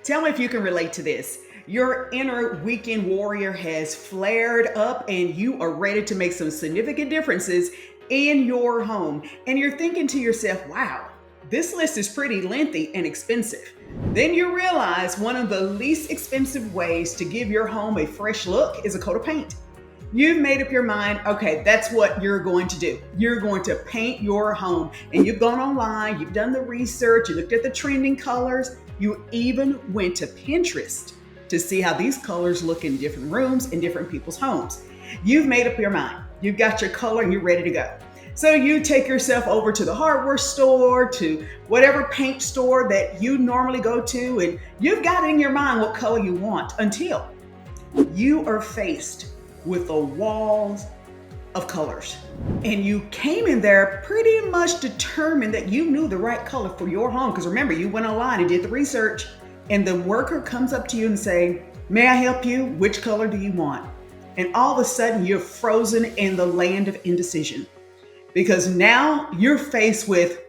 Tell me if you can relate to this. Your inner weekend warrior has flared up and you are ready to make some significant differences in your home. And you're thinking to yourself, wow, this list is pretty lengthy and expensive. Then you realize one of the least expensive ways to give your home a fresh look is a coat of paint. You've made up your mind, okay, that's what you're going to do. You're going to paint your home. And you've gone online, you've done the research, you looked at the trending colors, you even went to Pinterest to see how these colors look in different rooms in different people's homes. You've made up your mind. You've got your color and you're ready to go. So you take yourself over to the hardware store, to whatever paint store that you normally go to, and you've got in your mind what color you want until you are faced with the walls of colors. And you came in there pretty much determined that you knew the right color for your home. Because remember, you went online and did the research, and the worker comes up to you and say, may I help you? Which color do you want? And all of a sudden you're frozen in the land of indecision, because now you're faced with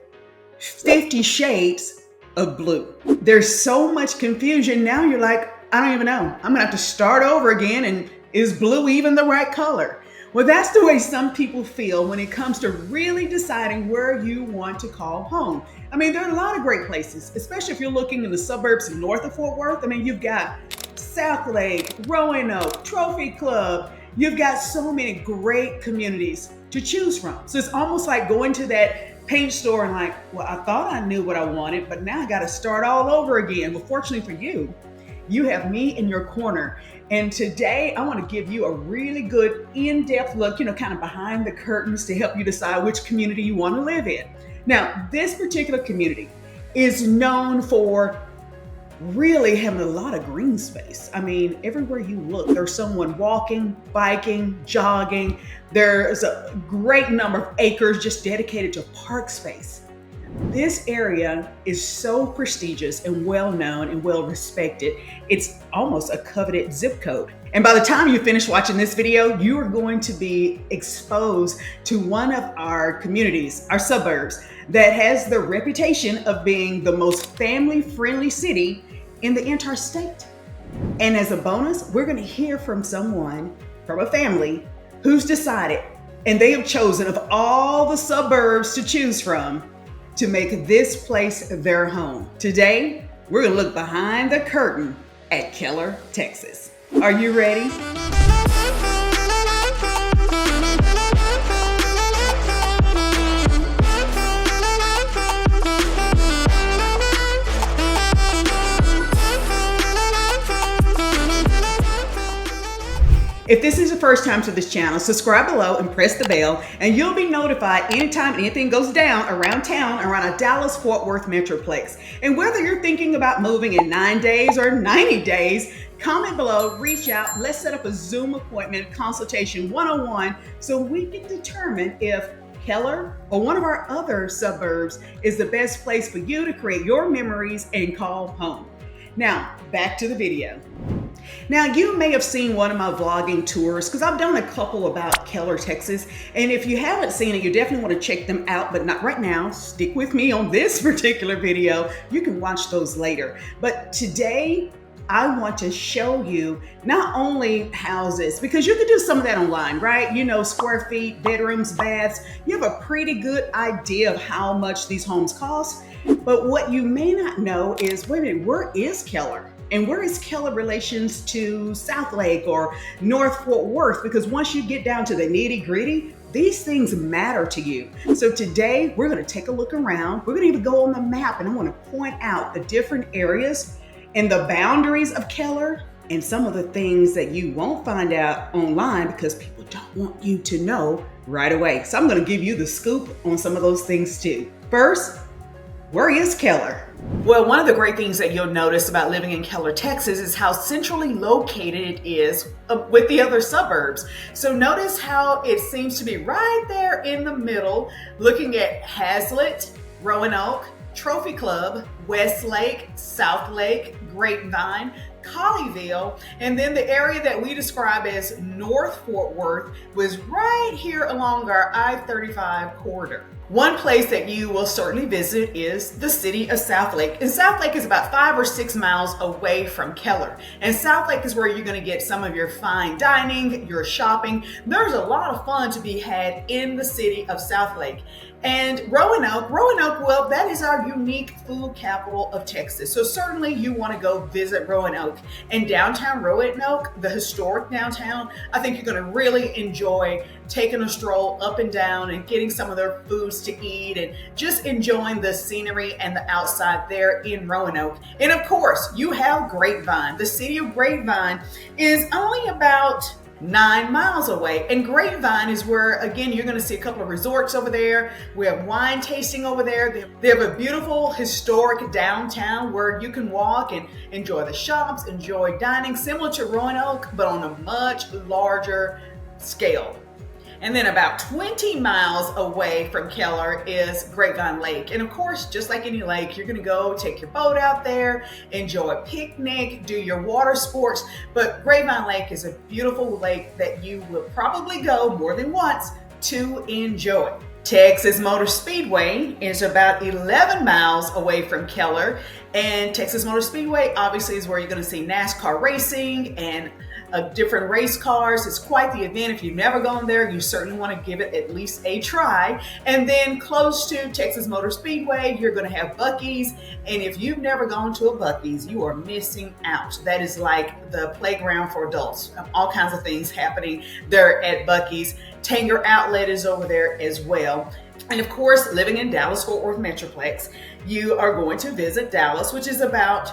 50 shades of blue. There's so much confusion. Now you're like, I don't even know. I'm gonna have to start over again. And is blue even the right color? Well, that's the way some people feel when it comes to really deciding where you want to call home. I mean, there are a lot of great places, especially if you're looking in the suburbs north of Fort Worth. I mean, you've got South Lake, Roanoke, Trophy Club. You've got so many great communities to choose from. So it's almost like going to that paint store and like, well, I thought I knew what I wanted, but now I got to start all over again. Well, fortunately for you, you have me in your corner. And today I want to give you a really good in-depth look, kind of behind the curtains to help you decide which community you want to live in. Now, this particular community is known for really having a lot of green space. I mean, everywhere you look, there's someone walking, biking, jogging. There's a great number of acres just dedicated to park space. This area is so prestigious and well known and well respected. It's almost a coveted zip code. And by the time you finish watching this video, you are going to be exposed to one of our communities, our suburbs, that has the reputation of being the most family-friendly city in the entire state. And as a bonus, we're going to hear from someone, from a family, who's decided, and they have chosen of all the suburbs to choose from, to make this place their home. Today, we're gonna look behind the curtain at Keller, Texas. Are you ready? If this is your first time to this channel, subscribe below and press the bell, and you'll be notified anytime anything goes down around town, around a Dallas-Fort Worth metroplex. And whether you're thinking about moving in 9 days or 90 days, comment below, reach out, let's set up a Zoom appointment, consultation 101, so we can determine if Keller or one of our other suburbs is the best place for you to create your memories and call home. Now, back to the video. Now, you may have seen one of my vlogging tours, because I've done a couple about Keller, Texas. And if you haven't seen it, you definitely want to check them out, but not right now. Stick with me on this particular video. You can watch those later. But today, I want to show you not only houses, because you can do some of that online, right? Square feet, bedrooms, baths. You have a pretty good idea of how much these homes cost. But what you may not know is, wait a minute, where is Keller? And where is Keller relations to South Lake or North Fort Worth? Because once you get down to the nitty gritty, these things matter to you. So today we're going to take a look around. We're going to even go on the map, and I want to point out the different areas and the boundaries of Keller and some of the things that you won't find out online because people don't want you to know right away. So I'm going to give you the scoop on some of those things too. First, where is Keller? Well, one of the great things that you'll notice about living in Keller, Texas is how centrally located it is with the other suburbs. So notice how it seems to be right there in the middle, looking at Hazlitt, Roanoke, Trophy Club, Westlake, South Lake, Grapevine, Colleyville, and then the area that we describe as North Fort Worth was right here along our I-35 corridor. One place that you will certainly visit is the city of Southlake. And Southlake is about 5 or 6 miles away from Keller. And Southlake is where you're going to get some of your fine dining, your shopping. There's a lot of fun to be had in the city of Southlake. And Roanoke, well, that is our unique food capital of Texas. So certainly you want to go visit Roanoke. And downtown Roanoke, the historic downtown, I think you're going to really enjoy taking a stroll up and down and getting some of their foods to eat and just enjoying the scenery and the outside there in Roanoke. And of course, you have Grapevine. The city of Grapevine is only about 9 miles away. And Grapevine is where, again, you're going to see a couple of resorts over there. We have wine tasting over there. They have a beautiful historic downtown where you can walk and enjoy the shops, enjoy dining, similar to Roanoke, but on a much larger scale. And then about 20 miles away from Keller is Grapevine Lake. And of course, just like any lake, you're going to go take your boat out there, enjoy a picnic, do your water sports. But Grapevine Lake is a beautiful lake that you will probably go more than once to enjoy. Texas Motor Speedway is about 11 miles away from Keller. And Texas Motor Speedway obviously is where you're going to see NASCAR racing and different race cars. It's quite the event. If you've never gone there, you certainly want to give it at least a try. And then close to Texas Motor Speedway, you're going to have Buc-ee's. And if you've never gone to a Buc-ee's, you are missing out. That is like the playground for adults. All kinds of things happening there at Buc-ee's. Tanger Outlet is over there as well. And of course, living in Dallas-Fort Worth Metroplex, you are going to visit Dallas, which is about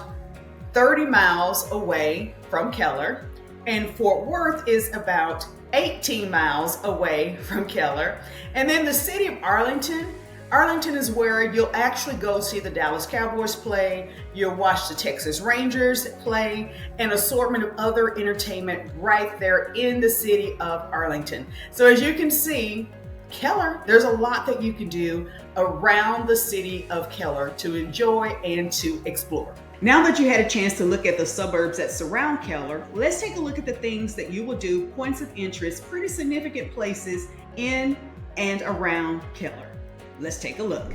30 miles away from Keller. And Fort Worth is about 18 miles away from Keller. And then the city of Arlington. Arlington is where you'll actually go see the Dallas Cowboys play, you'll watch the Texas Rangers play, and an assortment of other entertainment right there in the city of Arlington. So as you can see, Keller, there's a lot that you can do around the city of Keller to enjoy and to explore. Now that you had a chance to look at the suburbs that surround Keller, let's take a look at the things that you will do, points of interest, pretty significant places in and around Keller. Let's take a look.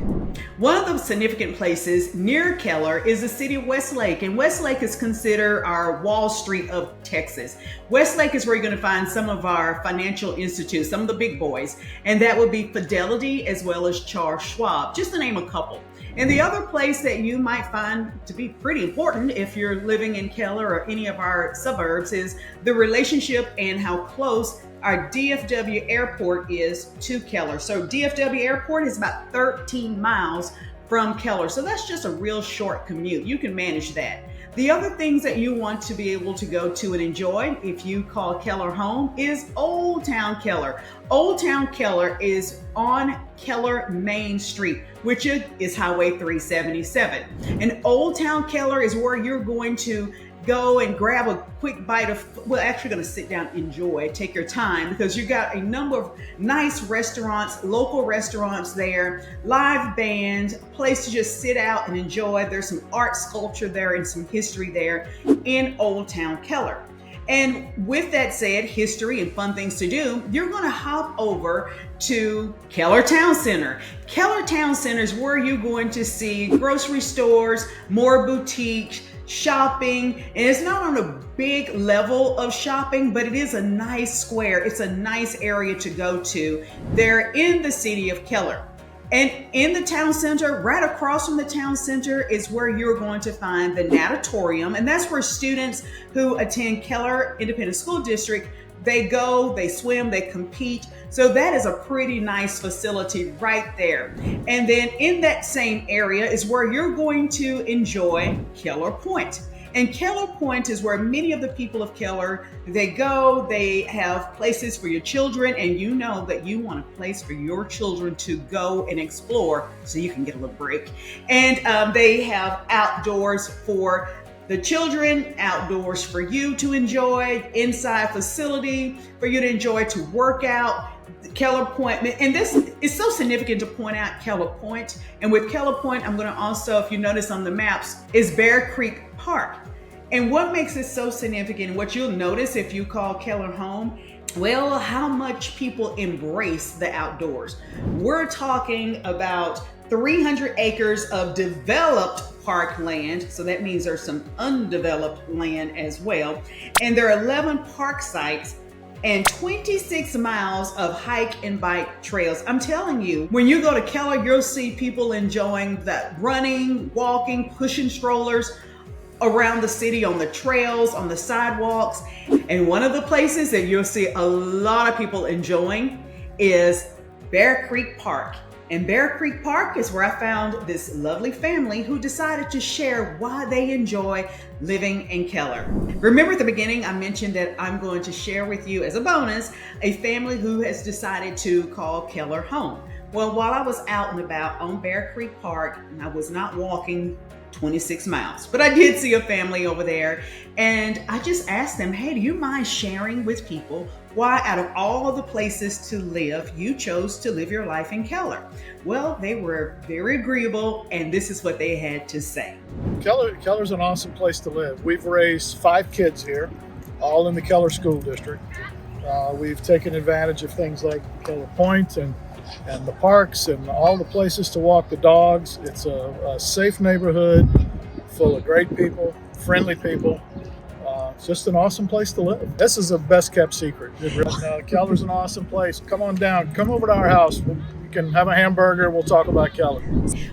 One of the significant places near Keller is the city of Westlake, and Westlake is considered our Wall Street of Texas. Westlake is where you're going to find some of our financial institutes, some of the big boys, and that would be Fidelity as well as Charles Schwab, just to name a couple. And the other place that you might find to be pretty important if you're living in Keller or any of our suburbs is the relationship and how close our DFW airport is to Keller. So DFW airport is about 13 miles from Keller. So that's just a real short commute. You can manage that. The other things that you want to be able to go to and enjoy if you call Keller home is Old Town Keller. Old Town Keller is on Keller Main Street, which is Highway 377. And Old Town Keller is where you're going to go and grab a quick bite of, well, actually going to sit down, enjoy, take your time, because you got a number of nice restaurants, local restaurants there, live band, a place to just sit out and enjoy. There's some art sculpture there and some history there in Old Town Keller. And with that said, history and fun things to do, you're going to hop over to Keller Town Center. Keller Town Center is where you're going to see grocery stores, more boutiques, shopping, and it's not on a big level of shopping, but it is a nice square. It's a nice area to go to there in the city of Keller. And in the town center, right across from the town center is where you're going to find the natatorium. And that's where students who attend Keller Independent School District, they go, they swim, they compete. So that is a pretty nice facility right there. And then in that same area is where you're going to enjoy Keller Point. And Keller Point is where many of the people of Keller, they go, they have places for your children, and you know that you want a place for your children to go and explore so you can get a little break. And they have outdoors for the children, outdoors for you to enjoy, inside facility for you to enjoy, to work out. Keller Point, and this is so significant to point out Keller Point. And with Keller Point, I'm going to also, if you notice on the maps, is Bear Creek Park. And what makes it so significant, what you'll notice if you call Keller home, Well, how much people embrace the outdoors. We're talking about 300 acres of developed parkland, so that means there's some undeveloped land as well. And there are 11 park sites and 26 miles of hike and bike trails. I'm telling you, when you go to Keller, you'll see people enjoying that running, walking, pushing strollers around the city on the trails, on the sidewalks. And one of the places that you'll see a lot of people enjoying is Bear Creek Park. And Bear Creek Park is where I found this lovely family who decided to share why they enjoy living in Keller. Remember at the beginning, I mentioned that I'm going to share with you as a bonus, a family who has decided to call Keller home. Well, while I was out and about on Bear Creek Park, and I was not walking 26 miles, but I did see a family over there, and I just asked them, hey, do you mind sharing with people why out of all of the places to live, you chose to live your life in Keller? Well, they were very agreeable, and this is what they had to say. Keller's an awesome place to live. We've raised 5 kids here, all in the Keller School District. We've taken advantage of things like Keller Point and the parks and all the places to walk the dogs. It's a safe neighborhood full of great people, friendly people. It's just an awesome place to live. This is a best kept secret. Keller's an awesome place. Come on down. Come over to our house. We can have a hamburger. We'll talk about Keller.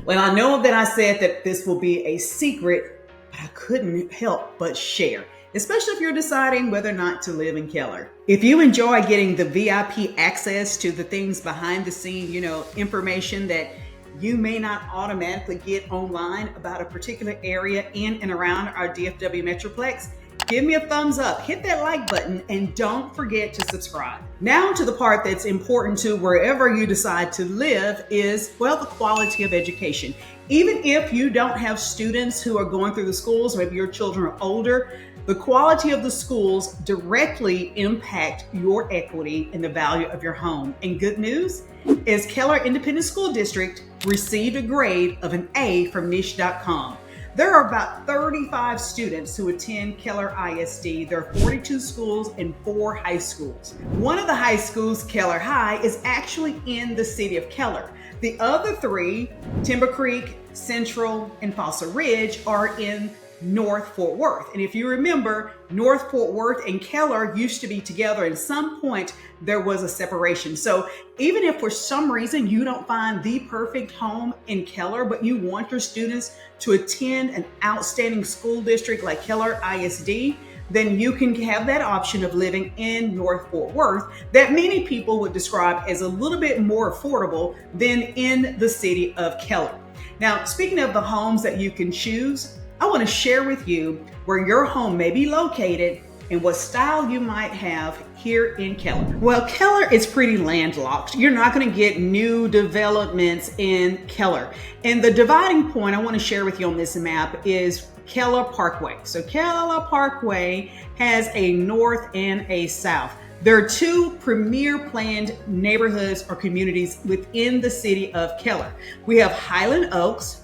Well, I know that I said that this will be a secret, but I couldn't help but share, especially if you're deciding whether or not to live in Keller. If you enjoy getting the VIP access to the things behind the scene, information that you may not automatically get online about a particular area in and around our DFW metroplex, give me a thumbs up, hit that like button, and don't forget to subscribe. Now to the part that's important to wherever you decide to live is, well, the quality of education. Even if you don't have students who are going through the schools, maybe your children are older, the quality of the schools directly impact your equity and the value of your home. And good news is Keller Independent School District received a grade of an A from niche.com. There are about 35 students who attend Keller ISD. There are 42 schools and 4 high schools. One of the high schools, Keller High, is actually in the city of Keller. The other 3, Timber Creek, Central, and Fossil Ridge, are in North Fort Worth. And if you remember, North Fort Worth and Keller used to be together. At some point, there was a separation. So even if for some reason you don't find the perfect home in Keller, but you want your students to attend an outstanding school district like Keller ISD, then you can have that option of living in North Fort Worth that many people would describe as a little bit more affordable than in the city of Keller. Now, speaking of the homes that you can choose, I want to share with you where your home may be located and what style you might have here in Keller. Well, Keller is pretty landlocked. You're not going to get new developments in Keller. And the dividing point I want to share with you on this map is Keller Parkway. So Keller Parkway has a north and a south. There are 2 premier planned neighborhoods or communities within the city of Keller. We have Highland Oaks,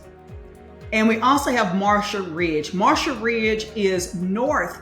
and we also have Marshall Ridge. Marshall Ridge is north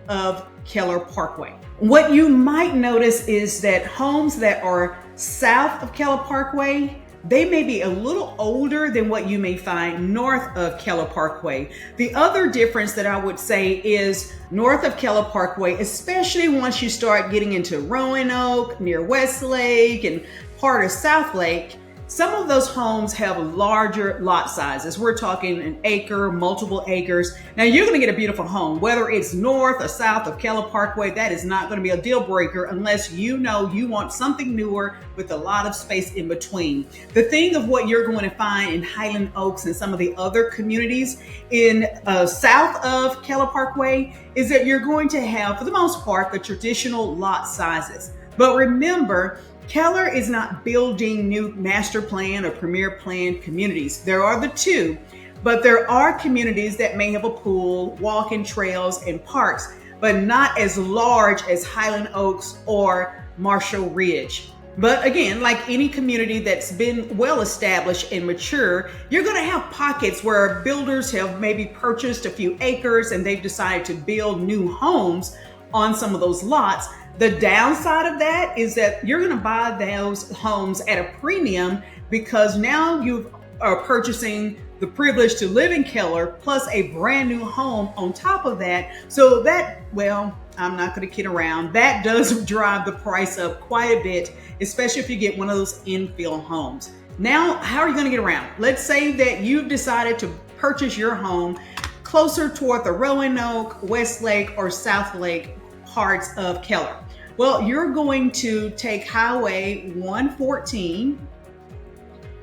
of Keller Parkway. What you might notice is that homes that are south of Keller Parkway, they may be a little older than what you may find north of Keller Parkway. The other difference that I would say is north of Keller Parkway, especially once you start getting into Roanoke, near Westlake, and part of South Lake, some of those homes have larger lot sizes. We're talking an acre, multiple acres. Now you're going to get a beautiful home, whether it's north or south of Keller Parkway. That is not going to be a deal breaker unless you know you want something newer with a lot of space in between. The thing of what you're going to find in Highland Oaks and some of the other communities in south of Keller Parkway is that you're going to have, for the most part, the traditional lot sizes. But remember, Keller is not building new master plan or premier plan communities. There are the 2, but there are communities that may have a pool, walking trails, and parks, but not as large as Highland Oaks or Marshall Ridge. But again, like any community that's been well established and mature, you're going to have pockets where builders have maybe purchased a few acres and they've decided to build new homes on some of those lots. The downside of that is that you're going to buy those homes at a premium because now you are purchasing the privilege to live in Keller plus a brand new home on top of that. So that, well, I'm not going to kid around. That does drive the price up quite a bit, especially if you get one of those infill homes. Now, how are you going to get around? Let's say that you've decided to purchase your home closer toward the Roanoke, Westlake, or Southlake parts of Keller. Well, you're going to take Highway 114,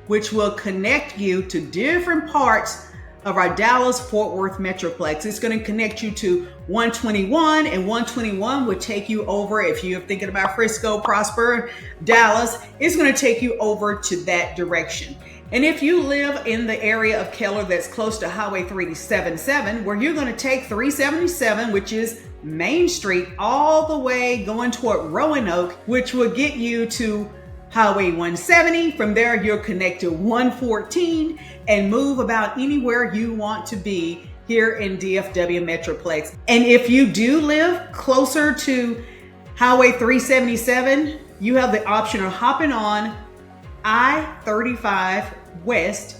which will connect you to different parts of our Dallas-Fort Worth metroplex. It's going to connect you to 121, and 121 would take you over, if you're thinking about Frisco, Prosper, Dallas, it's going to take you over to that direction. And if you live in the area of Keller that's close to Highway 377, where you're going to take 377, which is Main Street, all the way going toward Roanoke, which will get you to Highway 170. From there, you'll connect to 114 and move about anywhere you want to be here in DFW Metroplex. And if you do live closer to Highway 377, you have the option of hopping on I-35 West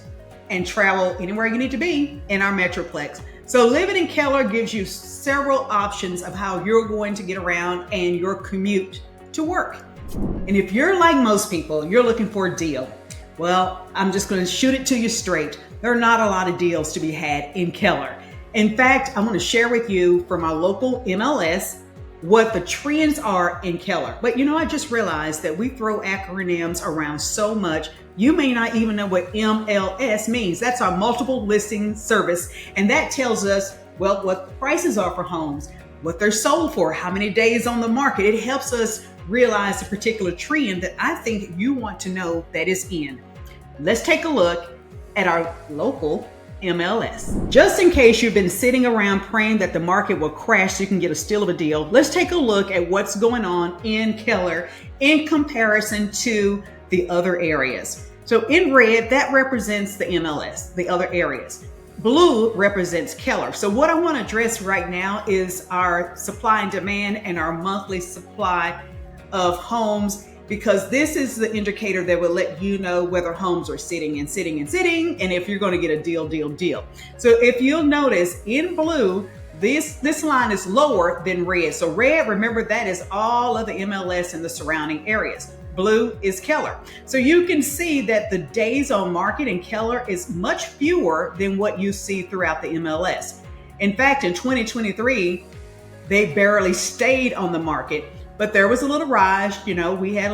and travel anywhere you need to be in our Metroplex. So living in Keller gives you several options of how you're going to get around and your commute to work. And if you're like most people, you're looking for a deal. Well, I'm just going to shoot it to you straight. There are not a lot of deals to be had in Keller. In fact, I'm going to share with you from our local MLS what the trends are in Keller. But you know, I just realized that we throw acronyms around so much, you may not even know what MLS means. That's our multiple listing service. And that tells us, well, what the prices are for homes, what they're sold for, how many days on the market. It helps us realize a particular trend that I think you want to know that is in. Let's take a look at our local MLS. Just in case you've been sitting around praying that the market will crash so you can get a steal of a deal, let's take a look at what's going on in Keller in comparison to the other areas. So in red, that represents the MLS, the other areas. Blue represents Keller. So what I want to address right now is our supply and demand and our monthly supply of homes, because this is the indicator that will let you know whether homes are sitting and if you're going to get a deal. So if you'll notice in blue, this line is lower than red. So red, remember, that is all of the MLS and the surrounding areas. Blue is Keller. So you can see that the days on market in Keller is much fewer than what you see throughout the MLS. In fact, in 2023, they barely stayed on the market. But there was a little rise, we had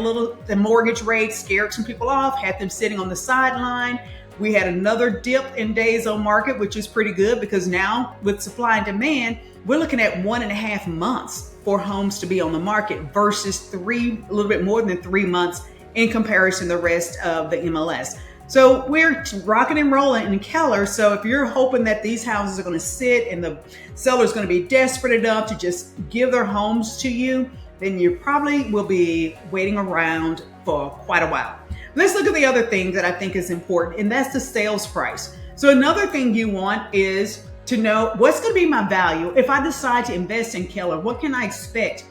the mortgage rate scared some people off, had them sitting on the sideline. We had another dip in days on market, which is pretty good because now with supply and demand, we're looking at 1.5 months for homes to be on the market versus a little bit more than 3 months in comparison to the rest of the MLS. So we're rocking and rolling in Keller. So if you're hoping that these houses are going to sit and the seller's going to be desperate enough to just give their homes to you, then you probably will be waiting around for quite a while. Let's look at the other thing that I think is important, and that's the sales price. So another thing you want is to know what's going to be my value. If I decide to invest in Keller, what can I expect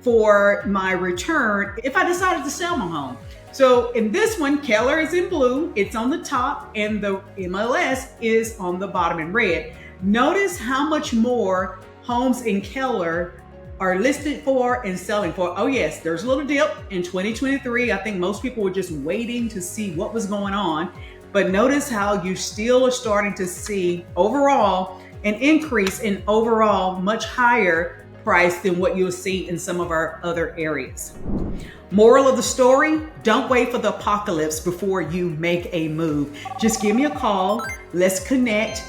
for my return if I decided to sell my home? So in this one, Keller is in blue, it's on the top, and the MLS is on the bottom in red. Notice how much more homes in Keller are listed for and selling for. Oh yes, there's a little dip in 2023. I think most people were just waiting to see what was going on. But notice how you still are starting to see overall an increase in overall much higher price than what you'll see in some of our other areas. Moral of the story, don't wait for the apocalypse before you make a move. Just give me a call, let's connect.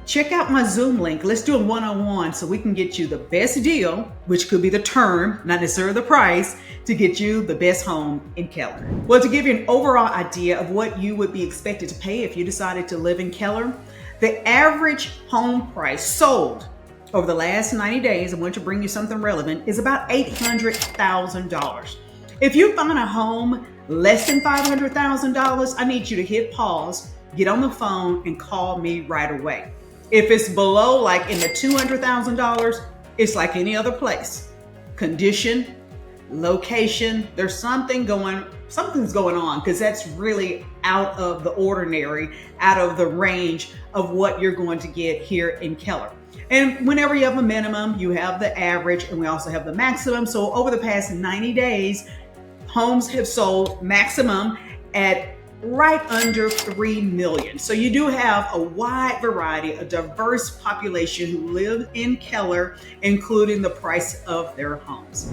Check out my Zoom link. Let's do a one-on-one so we can get you the best deal, which could be the term, not necessarily the price, to get you the best home in Keller. Well, to give you an overall idea of what you would be expected to pay if you decided to live in Keller, the average home price sold over the last 90 days, I'm going to bring you something relevant, is about $800,000. If you find a home less than $500,000, I need you to hit pause, get on the phone, and call me right away. If it's below, like in the $200,000, it's like any other place. Condition, location. Something's going on, because that's really out of the ordinary, out of the range of what you're going to get here in Keller. And whenever you have a minimum, you have the average, and we also have the maximum. So over the past 90 days, homes have sold maximum at right under 3 million. So you do have a wide variety, a diverse population who live in Keller, including the price of their homes.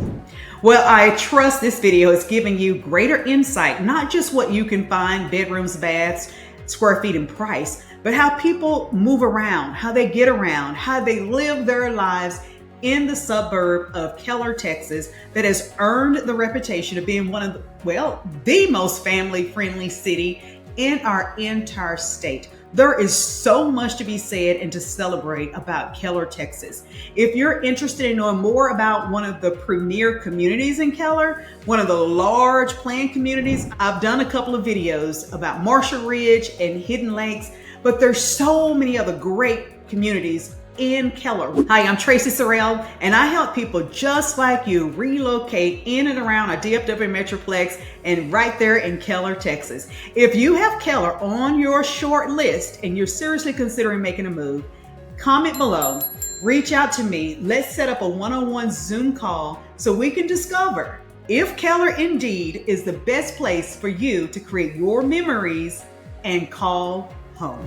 Well, I trust this video is giving you greater insight, not just what you can find, bedrooms, baths, square feet, and price, but how people move around, how they get around, how they live their lives in the suburb of Keller, Texas, that has earned the reputation of being one of the most family-friendly city in our entire state. There is so much to be said and to celebrate about Keller, Texas. If you're interested in knowing more about one of the premier communities in Keller, one of the large planned communities, I've done a couple of videos about Marshall Ridge and Hidden Lakes, but there's so many other great communities in Keller. Hi, I'm Tracy Sorrell, and I help people just like you relocate in and around a DFW metroplex, and right there in Keller, Texas. If you have Keller on your short list and you're seriously considering making a move, comment below, reach out to me. Let's set up a one-on-one Zoom call so we can discover if Keller indeed is the best place for you to create your memories and call home.